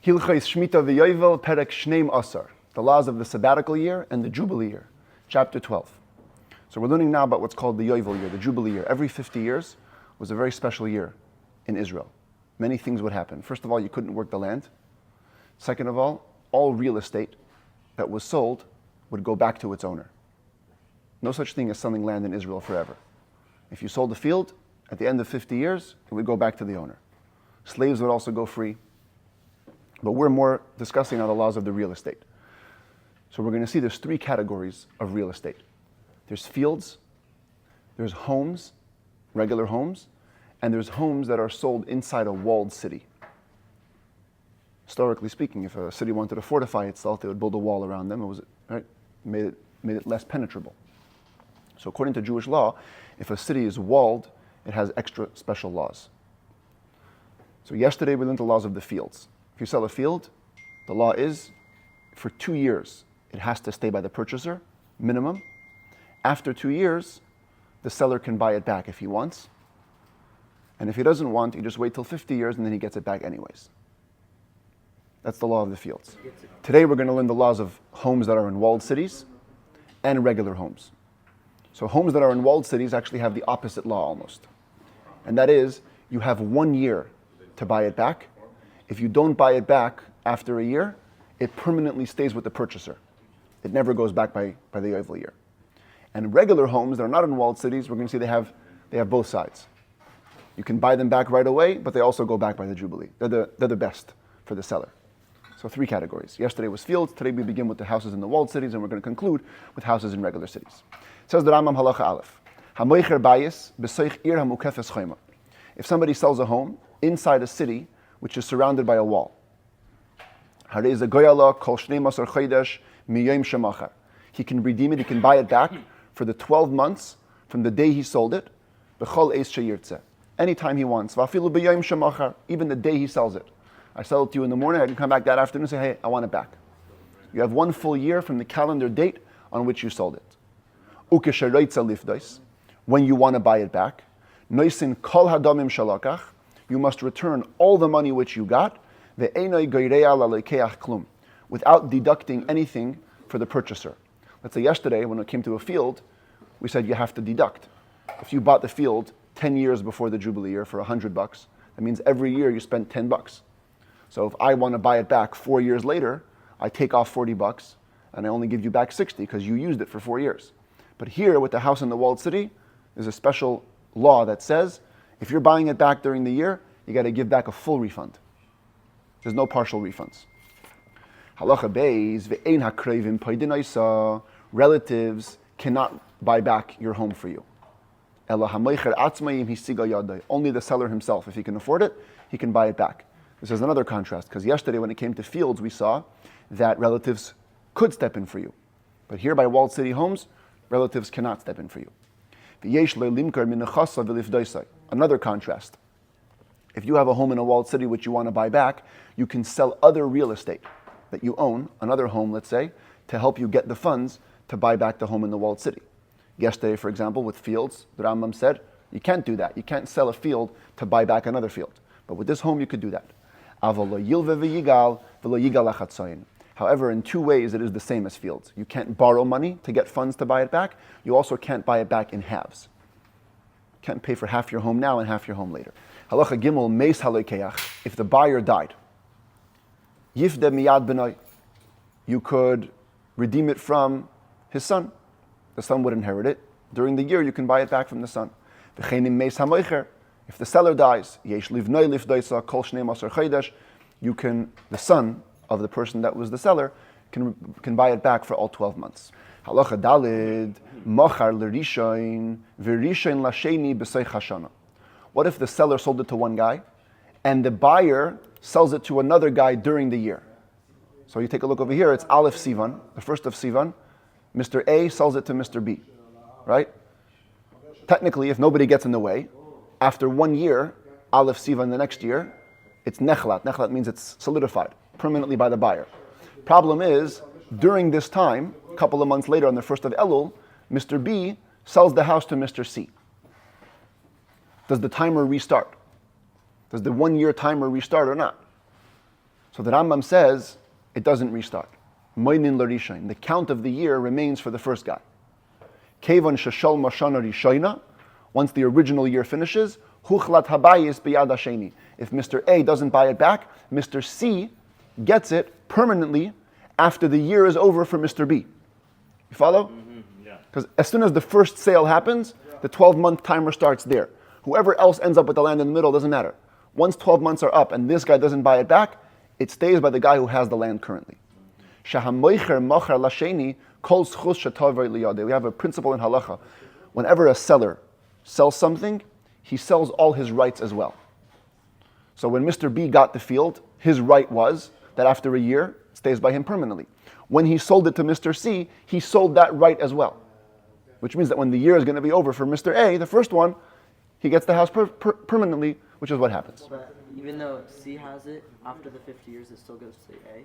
Hilchos Shmittah v'Yovel Perek Shneim Asar, the laws of the sabbatical year and the Jubilee year, chapter 12. So we're learning now about what's called the Yovel year, the Jubilee year. Every 50 years was a very special year in Israel. Many things would happen. First of all, you couldn't work the land. Second of all real estate that was sold would go back to its owner. No such thing as selling land in Israel forever. If you sold a field, at the end of 50 years, it would go back to the owner. Slaves would also go free. But we're more discussing now the laws of the real estate. So we're going to see there's three categories of real estate. There's fields, there's homes, regular homes, and there's homes that are sold inside a walled city. Historically speaking, if a city wanted to fortify itself, they would build a wall around them. It was made it less penetrable. So according to Jewish law, if a city is walled, it has extra special laws. So yesterday we learned the laws of the fields. If you sell a field, the law is for 2 years, it has to stay by the purchaser, minimum. After 2 years, the seller can buy it back if he wants. And if he doesn't want, he just wait till 50 years and then he gets it back anyways. That's the law of the fields. Today we're going to learn the laws of homes that are in walled cities and regular homes. So homes that are in walled cities actually have the opposite law almost. And that is, you have 1 year to buy it back. If you don't buy it back after a year, it permanently stays with the purchaser. It never goes back by the Yovel year. And regular homes that are not in walled cities, we're going to see they have both sides. You can buy them back right away, but they also go back by the Jubilee. They're the best for the seller. So 3 categories. Yesterday was fields. Today we begin with the houses in the walled cities, and we're going to conclude with houses in regular cities. It says the Rambam Halacha Aleph. Hamoicher bayis b'soich ir hamukefes chayma. If somebody sells a home inside a city which is surrounded by a wall, he can redeem it, he can buy it back for the 12 months from the day he sold it, anytime he wants, even the day he sells it. I sell it to you in the morning, I can come back that afternoon and say, hey, I want it back. You have 1 full year from the calendar date on which you sold it. When you want to buy it back, you must return all the money which you got, without deducting anything for the purchaser. Let's say yesterday, when it came to a field, we said you have to deduct. If you bought the field 10 years before the Jubilee year for $100, that means every year you spent $10. So if I want to buy it back 4 years later, I take off $40 and I only give you back 60 because you used it for 4 years. But here, with the house in the walled city, there's a special law that says if you're buying it back during the year, you got to give back a full refund. There's no partial refunds. Halacha beis ve'ein hakrevim paidinaisa. Relatives cannot buy back your home for you. Ela hamoicher atzmayim hisiga yadai. Only the seller himself, if he can afford it, he can buy it back. This is another contrast, because yesterday when it came to fields, we saw that relatives could step in for you. But here by walled city homes, relatives cannot step in for you. Another contrast. If you have a home in a walled city which you want to buy back, you can sell other real estate that you own, another home, let's say, to help you get the funds to buy back the home in the walled city. Yesterday, for example, with fields, the Rambam said, you can't do that. You can't sell a field to buy back another field. But with this home, you could do that. However, in 2 ways, it is the same as fields. You can't borrow money to get funds to buy it back. You also can't buy it back in halves. You can't pay for half your home now and half your home later. Halacha Gimel, Meis Halokeach, if the buyer died, Yifde miyad b'nai, you could redeem it from his son. The son would inherit it. During the year, you can buy it back from the son. V'cheinim meis hamoicher, if the seller dies, Yesh livnoi lifdoisa kol shnei masar chaydesh, you can, the son of the person that was the seller, can buy it back for all 12 months. Halacha dalid, machar l'rishain, v'rishain l'sheni b'seich hashana. What if the seller sold it to one guy, and the buyer sells it to another guy during the year? So you take a look over here, it's Aleph Sivan, the first of Sivan. Mr. A sells it to Mr. B, right? Technically, if nobody gets in the way, after 1 year, Aleph Sivan the next year, it's nechlat. Nechlat means it's solidified permanently by the buyer. Problem is, during this time, a couple of months later on the 1st of Elul, Mr. B sells the house to Mr. C. Does the timer restart? Does the 1 year timer restart or not? So the Rambam says it doesn't restart. Moinin l'rishain. The count of the year remains for the first guy. Kevan sheshal mashana rishayna. Once the original year finishes, huchlat habayis biyad hasheni. If Mr. A doesn't buy it back, Mr. C gets it permanently after the year is over for Mr. B. You follow? Because as soon as the first sale happens, the 12-month timer starts there. Whoever else ends up with the land in the middle doesn't matter. Once 12 months are up and this guy doesn't buy it back, it stays by the guy who has the land currently. We have a principle in halacha. Whenever a seller sells something, he sells all his rights as well. So when Mr. B got the field, his right was that after a year, it stays by him permanently. When he sold it to Mr. C, he sold that right as well. Which means that when the year is going to be over for Mr. A, the first one, he gets the house permanently, which is what happens. But even though C has it, after the 50 years, it still goes to A?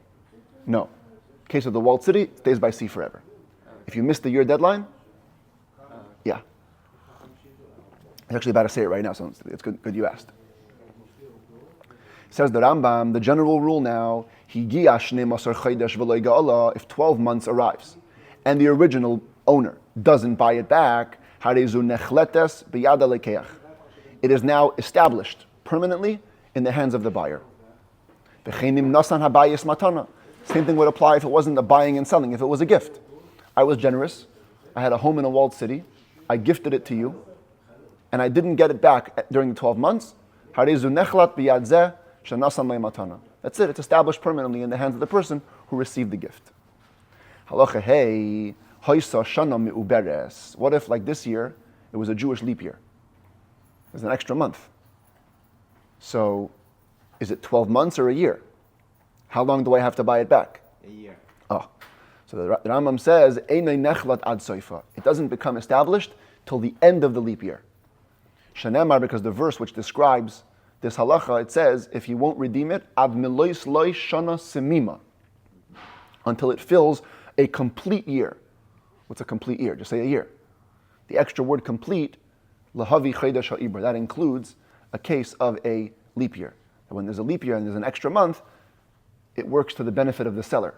No. In case of the walled city, it stays by C forever. If you miss the year deadline, yeah. I'm actually about to say it right now, so it's good you asked. Says the Rambam, the general rule now, if 12 months arrives and the original owner doesn't buy it back, it is now established permanently in the hands of the buyer. Same thing would apply if it wasn't a buying and selling, if it was a gift. I was generous, I had a home in a walled city, I gifted it to you, and I didn't get it back during the 12 months. That's it, it's established permanently in the hands of the person who received the gift. Halacha hey, what if, like this year, it was a Jewish leap year? There's an extra month. So, is it 12 months or a year? How long do I have to buy it back? A year. Oh, so the Rambam says, it doesn't become established till the end of the leap year. Shanemar, because the verse which describes this halacha, it says, if he won't redeem it, ad milois loy shana semima, until it fills a complete year. What's a complete year? Just say a year. The extra word complete, lahavi chedesh ha'ibra, that includes a case of a leap year. When there's a leap year and there's an extra month, it works to the benefit of the seller.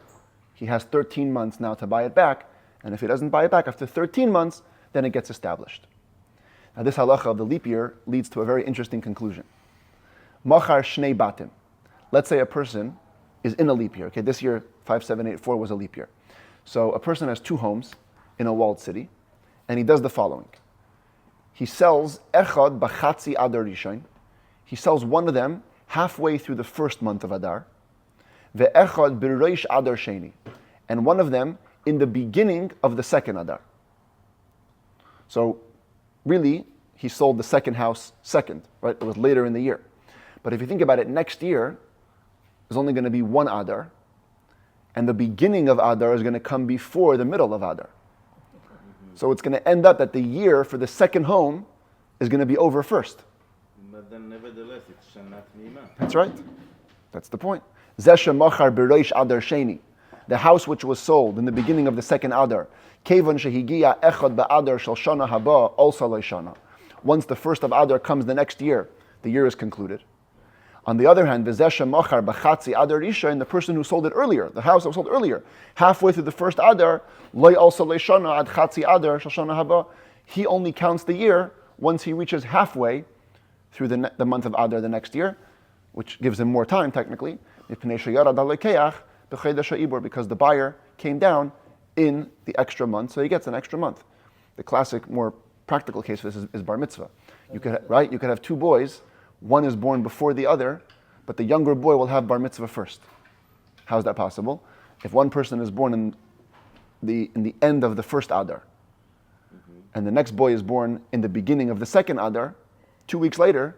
He has 13 months now to buy it back, and if he doesn't buy it back after 13 months, then it gets established. Now this halacha of the leap year leads to a very interesting conclusion. Machar shnei batim. Let's say a person is in a leap year. Okay, this year 5784 was a leap year. So a person has two homes in a walled city, and he does the following. He sells echad b'chatzi adar rishon. He sells one of them halfway through the first month of Adar, ve'echad b'reish adar sheni, and one of them in the beginning of the second Adar. So really, he sold the second house second, right? It was later in the year. But if you think about it, next year is only going to be one Adar, and the beginning of Adar is going to come before the middle of Adar. So it's going to end up that the year for the second home is going to be over first. But then nevertheless, it's Shanat Nima. That's right. That's the point. Zesha machar b'reish Adar sheni. The house which was sold in the beginning of the second Adar. Kevan shehigia echad ba'adar shel shana haba also leishana. Once the first of Adar comes the next year, the year is concluded. On the other hand, v'zesha machar b'chatzi Adar isha, and the person who sold it earlier, the house that was sold earlier, halfway through the first Adar, loy also leishana ad chatzi Adar shel shana haba. He only counts the year once he reaches halfway through the month of Adar the next year, which gives him more time technically, because the buyer came down in the extra month, so he gets an extra month. The classic, more practical case for this is bar mitzvah. You could have two boys, one is born before the other, but the younger boy will have bar mitzvah first. How is that possible? If one person is born in the end of the first Adar, and the next boy is born in the beginning of the second Adar, 2 weeks later,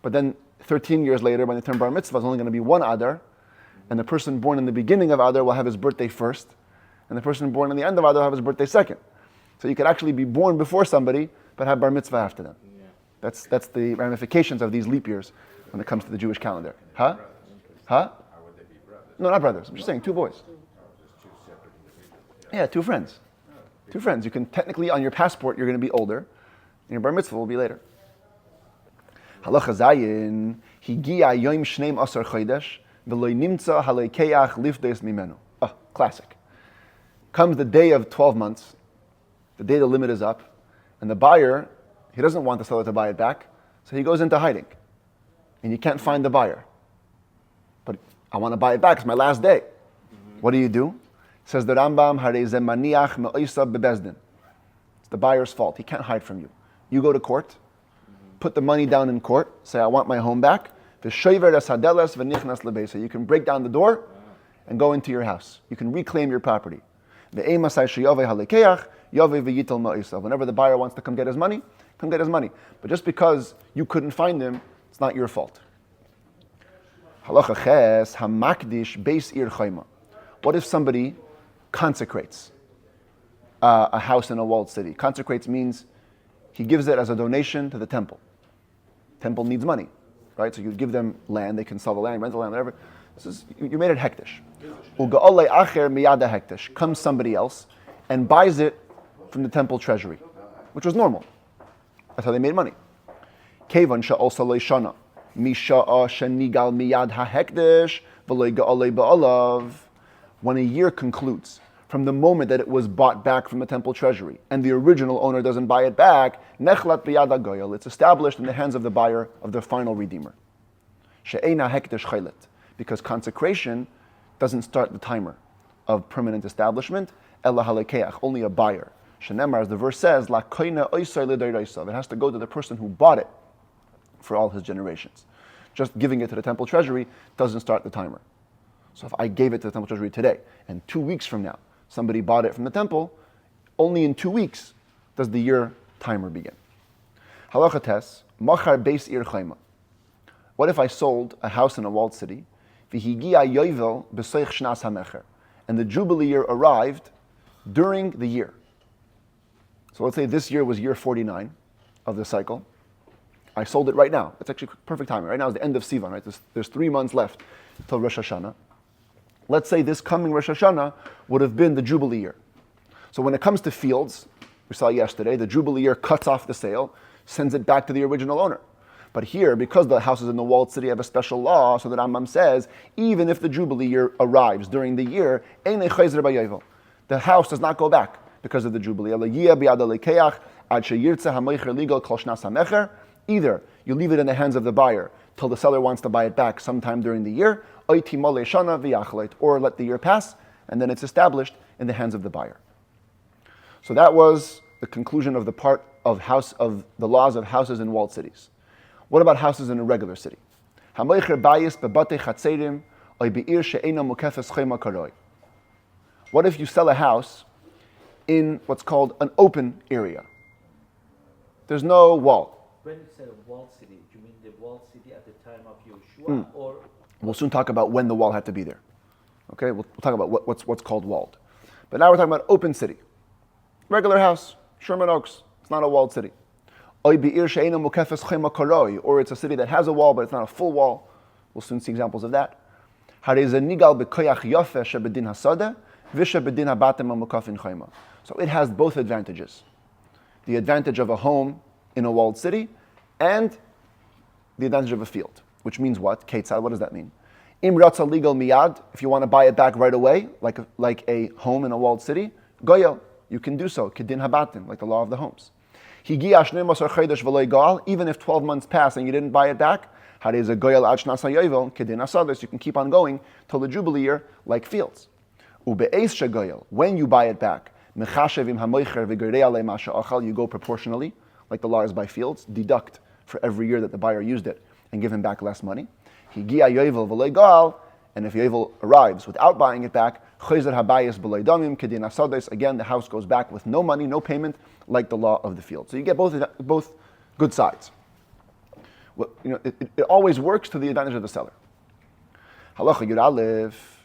but then 13 years later, when they turn bar mitzvah, it's only going to be one Adar, and the person born in the beginning of Adar will have his birthday first, and the person born in the end of Adar will have his birthday second. So you could actually be born before somebody, but have bar mitzvah after them. Yeah. That's the ramifications of these leap years when it comes to the Jewish calendar. Huh? Huh? How would they be brothers? No, not brothers. I'm just saying two boys. Just two separate individuals. Yeah, two friends. Two friends. You can technically, on your passport, you're going to be older, and your bar mitzvah will be later. Halacha zayin, higia yoim shneim asar chodesh, v'lo nimtza halekeach lifdes mimenu. Ah, classic. Comes the day of 12 months, the day the limit is up, and the buyer, he doesn't want the seller to buy it back, so he goes into hiding. And you can't find the buyer. But I want to buy it back, it's my last day. What do? Says the Rambam, Harei ze maniach me'oisa bebezdin. It's the buyer's fault, he can't hide from you. You go to court, put the money down in court, say, I want my home back. V'shoiver es hadeles v'nichnas lebeisa. You can break down the door and go into your house. You can reclaim your property. Whenever the buyer wants to come get his money, come get his money. But just because you couldn't find him, it's not your fault. Halacha ches hamakdish beis ir chayma. What if somebody consecrates a house in a walled city? Consecrates means he gives it as a donation to the temple. Temple needs money, right? So you give them land, they can sell the land, rent the land, whatever. You made it hektish. Uga'olei acher miyada hektish. Comes somebody else and buys it from the temple treasury, which was normal. That's how they made money. Kevan sha'osa leishana. Misha'a shenigal miyad hahektish v'loi ga'olei ba'olav. When a year concludes, from the moment that it was bought back from the temple treasury, and the original owner doesn't buy it back, nechlat biyad hagoyel. It's established in the hands of the buyer, of the final redeemer. She'eina hektish chaylet. Because consecration doesn't start the timer of permanent establishment, ella halekeach, only a buyer. Shenemar, as the verse says, la koina oisai l'dayraisa. It has to go to the person who bought it for all his generations. Just giving it to the temple treasury doesn't start the timer. So if I gave it to the temple treasury today, and 2 weeks from now, somebody bought it from the temple, only in 2 weeks does the year timer begin. Halacha tes, machar beis ir chayma. What if I sold a house in a walled city, v'higia yovel b'soich shnas hamecher, and the Jubilee year arrived during the year. So let's say this year was year 49 of the cycle. I sold it right now. It's actually perfect timing. Right now is the end of Sivan, right? There's 3 months left till Rosh Hashanah. Let's say this coming Rosh Hashanah would have been the Jubilee year. So when it comes to fields, we saw yesterday, the Jubilee year cuts off the sale, sends it back to the original owner. But here, because the houses in the walled city have a special law, so that Rambam says, even if the Jubilee year arrives during the year, the house does not go back because of the Jubilee. Either you leave it in the hands of the buyer till the seller wants to buy it back sometime during the year, or let the year pass, and then it's established in the hands of the buyer. So that was the conclusion of the part of the laws of houses in walled cities. What about houses in a regular city? What if you sell a house in what's called an open area? There's no wall. When you say a walled city, do you mean the walled city at the time of Yeshua, or? We'll soon talk about when the wall had to be there. Okay, we'll talk about what's called walled. But now we're talking about open city. Regular house, Sherman Oaks, it's not a walled city. Or it's a city that has a wall, but it's not a full wall. We'll soon see examples of that. So it has both advantages. The advantage of a home in a walled city and the advantage of a field. Which means what? Ketzad, what does that mean? Im ratza legal miyad, if you want to buy it back right away, like a home in a walled city, goyel, you can do so, kedin habatim, like the law of the homes. Even if 12 months pass and you didn't buy it back, you can keep on going till the Jubilee year, like fields. When you buy it back, you go proportionally, like the law is by fields, deduct for every year that the buyer used it and give him back less money. And if Yovel arrives without buying it back, again, the house goes back with no money, no payment, like the law of the field. So you get both good sides. Well, it always works to the advantage of the seller. Halacha Yud Aleph,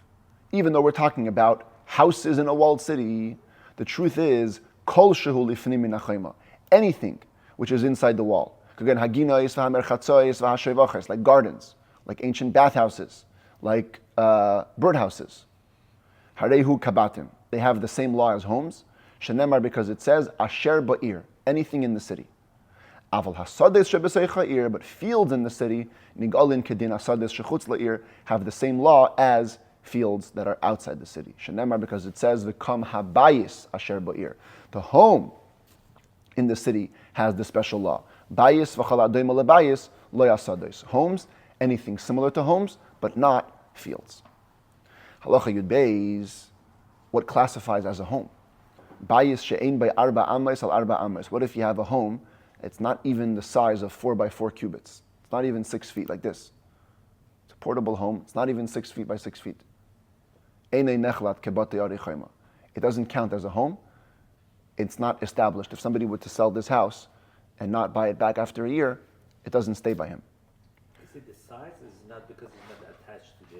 even though we're talking about houses in a walled city, the truth is, kol shehu lifnim min hachayma, anything which is inside the wall. Again, like gardens, like ancient bathhouses, like birdhouses. Harehu kabatim. They have the same law as homes. Shenemar, because it says asher ba'ir, anything in the city. Aval hasades shebeseicha ir, but fields in the city, nigalin kedin hasades shechutz la'ir, have the same law as fields that are outside the city. Shenemar, because it says v'kam habayis asher ba'ir. The home in the city has the special law. Bayis v'chal adoim lebayis lo yasades. Homes, anything similar to homes, but not fields. Halacha Yud Beis, what classifies as a home? Bayis she'ein by arba amas al arba amas. What if you have a home? It's not even the size of 4 by 4 cubits. It's not even 6 feet like this. It's a portable home. It's not even 6 feet by 6 feet. Einei nechlat kebatei arei chayma. It doesn't count as a home. It's not established. If somebody were to sell this house and not buy it back after a year, it doesn't stay by him. Is it the size? Is not because it's not attached to the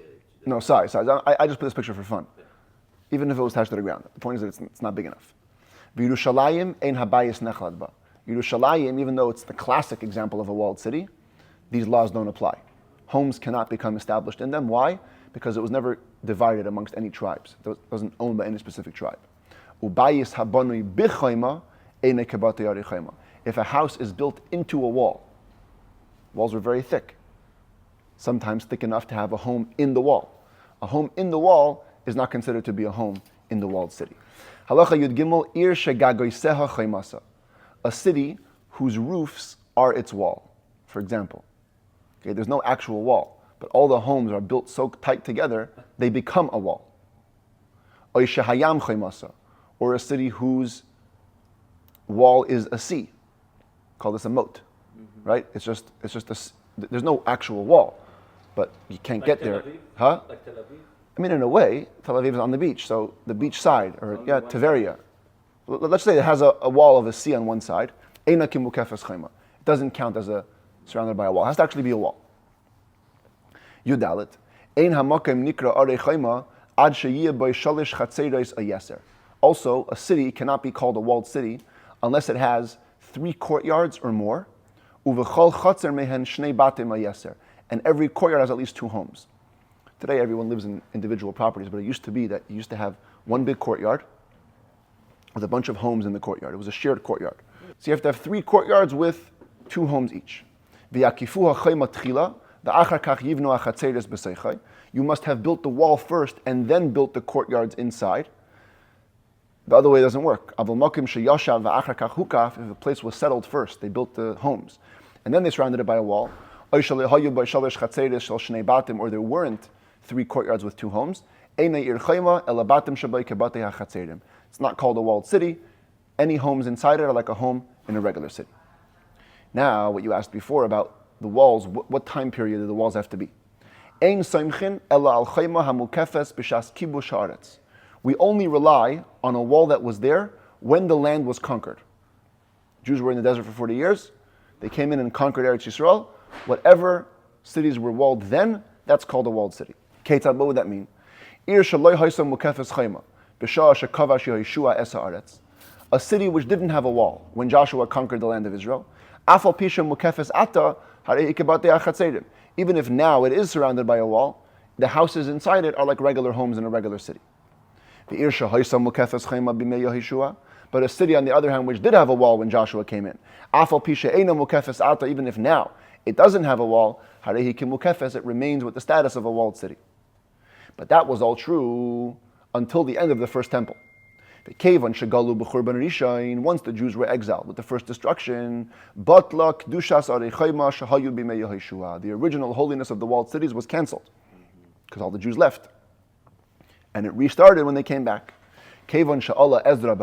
No, size. I just put this picture for fun. Even if it was attached to the ground. The point is that it's not big enough. V'Yerushalayim ein habayis nechlad ba. Yerushalayim, even though it's the classic example of a walled city, these laws don't apply. Homes cannot become established in them. Why? Because it was never divided amongst any tribes. It wasn't owned by any specific tribe. Ubayis habanui bichayma eine kebatei arei chayma. If a house is built into a wall, walls were very thick, sometimes thick enough to have a home in the wall. A home in the wall is not considered to be a home in the walled city. Halacha Yud Gimel ir shegagoiseha chaymasa. A city whose roofs are its wall. For example, okay, there's no actual wall, but all the homes are built so tight together, they become a wall. Oy shehayam chaymasa. Or a city whose wall is a sea. Call this a moat, right? It's just there's no actual wall, but you can't get Tel there. Aviv? Huh? Like Tel Aviv? I mean, in a way, Tel Aviv is on the beach, so the beach side, or Tiberia. Let's say it has a wall of a sea on one side. Eina kimukefes chayma. It doesn't count as surrounded by a wall. It has to actually be a wall. Yudalit. Ein hamakim nikra arei chayma ad sheyiyeh by shalish chatzeros a yeser. Also, a city cannot be called a walled city unless it has 3 courtyards or more. Uvechol chatzer mehen shnei batim a yeser. And every courtyard has at least 2 homes. Today, everyone lives in individual properties, but it used to be that you used to have one big courtyard with a bunch of homes in the courtyard. It was a shared courtyard. So you have to have 3 courtyards with 2 homes each. You must have built the wall first and then built the courtyards inside. The other way doesn't work. If a place was settled first, they built the homes, and then they surrounded it by a wall. Or there weren't 3 courtyards with 2 homes. It's not called a walled city. Any homes inside it are like a home in a regular city. Now, what you asked before about the walls, what time period do the walls have to be? We only rely on a wall that was there when the land was conquered. Jews were in the desert for 40 years. They came in and conquered Eretz Yisrael. Whatever cities were walled then, that's called a walled city. What would that mean? A city which didn't have a wall when Joshua conquered the land of Israel. Even if now it is surrounded by a wall, the houses inside it are like regular homes in a regular city. But a city, on the other hand, which did have a wall when Joshua came in, even if now it doesn't have a wall, it remains with the status of a walled city. But that was all true until the end of the first temple. Once the Jews were exiled with the first destruction, the original holiness of the walled cities was cancelled because all the Jews left. And it restarted when they came back. When Ezra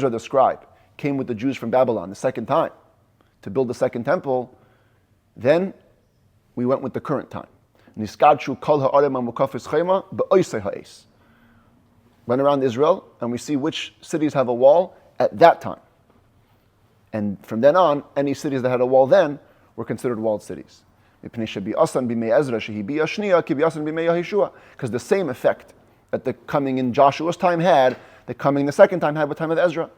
the scribe came with the Jews from Babylon the second time to build the second temple, then we went with the current time. Went around Israel and we see which cities have a wall at that time. And from then on, any cities that had a wall then were considered walled cities. Because the same effect that the coming in Joshua's time had, the coming the second time had with the time of Ezra.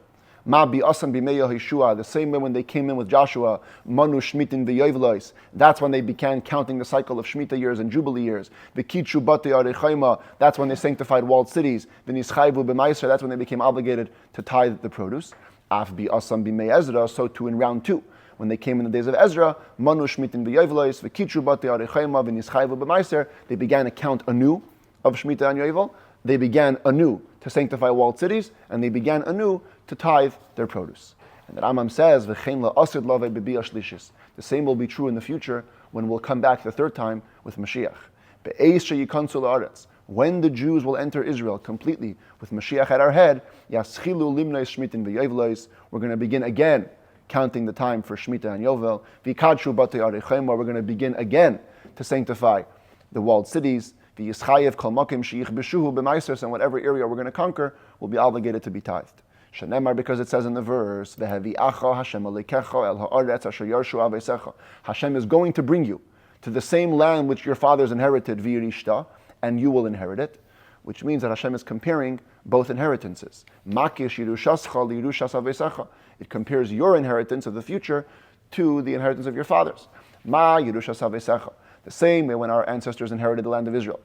The same way when they came in with Joshua, Manu Shmitin v'Yovlos, that's when they began counting the cycle of Shmittah years and Jubilee years. V'Kitshu Batei Arei Chayma, that's when they sanctified walled cities. V'Nischayvu b'Maiser, that's when they became obligated to tithe the produce. Af bi asam bimei Ezra, so too in round 2. When they came in the days of Ezra, Manu Shmitin b'Yovelos, v'kitru bati arechayma v'nischayvu b'maiser, they began to count anew of Shmittah and Yovel. They began anew to sanctify walled cities, and they began anew to tithe their produce. And the Rambam says, V'chein la'asid lavei b'bi'a shlishis. The same will be true in the future when we'll come back the third time with Mashiach. Be'eis sheyikansu la'aretz. When the Jews will enter Israel completely with Mashiach at our head, Yaschilu limnei shmitin v'yovelos. We're going to begin again counting the time for Shmittah and Yovel. V'ikadshu batei arechayma. We're going to begin again to sanctify the walled cities. V'yischayev kol makim sheich b'shuhu b'maisers, and whatever area we're going to conquer will be obligated to be tithed. Shenemar, because it says in the verse, V'hevi'acha Hashem alekecha el ha'aretz asher yarshu avesecha. Hashem is going to bring you to the same land which your fathers inherited, v'yirishta, and you will inherit it, which means that Hashem is comparing both inheritances. Makish yirushascha liyirushas avesecha. It compares your inheritance of the future to the inheritance of your fathers. Ma yirushas avesecha. The same way when our ancestors inherited the land of Israel.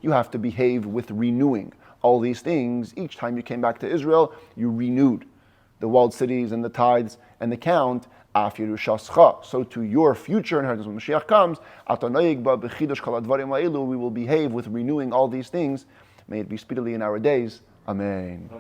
You have to behave with renewing all these things. Each time you came back to Israel, you renewed the walled cities and the tithes and the count. So to your future inheritance, when Mashiach comes, we will behave with renewing all these things. May it be speedily in our days. Amen.